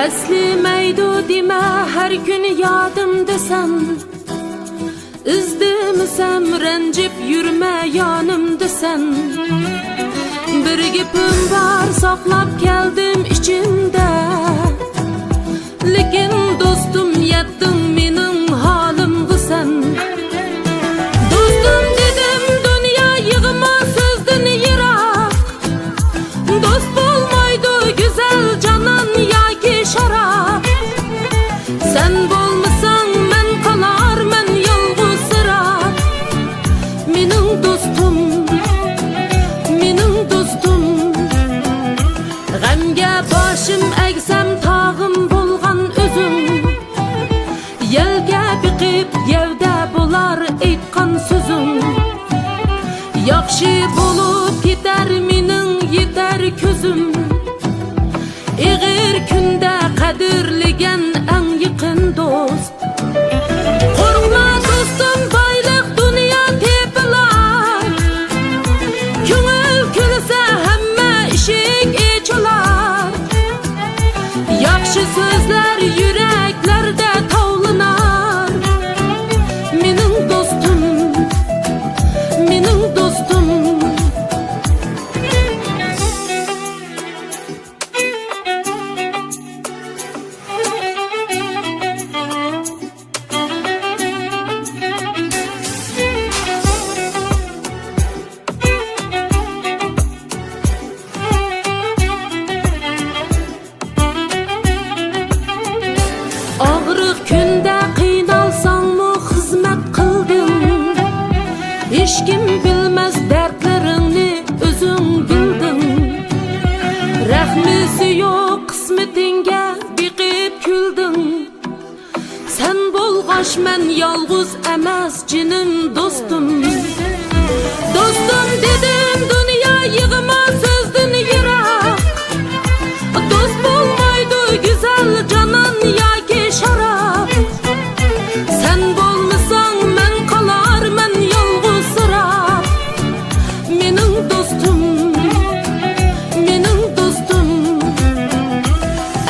Eslimaydı deme her gün yadımdasan, İzdimisem rencip yürüme yanımdasan. Bir gipim var saklap geldim içimde, lekin dostum yettin mening halimga sen. Dostum dedim dünya yığma sözdün yirak, dost bolmaydı güzel canan yoki şarap. Sen bolmasan men kalar men yolg'usirab. Mening dostum, mening dostum. G'amga boshim agsam tog'im bo'lgan o'zim, yelga biqib yevda bo'lar aytgan so'zim. Yaxshi bo'lib ketar mening yetar ko'zim, ig'ir kunda qadrlagan eng yaqin do'st. Qo'rqma do'stim, boylik dunyo tepilar, ko'ngil kulsa hamma eshik echilar. Yaxshi so'zlar yuraklarda tovlanar. Mening do'stim, mening do'stim. Ağrıq kunda qiynalsangmı xizmat qildim. Hech kim bilmez dardlaringni o'zing bilding. Rahmisi yo'q qismatingga biqib kulding. Sen bo'lg'ash men yolg'iz emas jinim do'stim. Do'stim dedim dünya yig'ma so'zdin yirak, do'st bo'lmaydi güzel canan yoki şarap. Sen bolmasan men qalar men yolg'usirab. Mening dostum, mening dostum.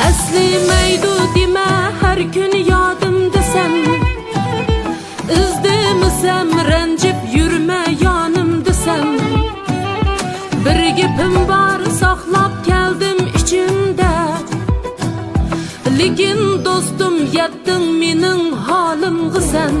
Eslimaydi deme her gün yadımdasan, izdimisem rencip yürüme yanımdasan. Bir gipim var saklap geldim içimde, lekin dostum yettin mening halimga sen.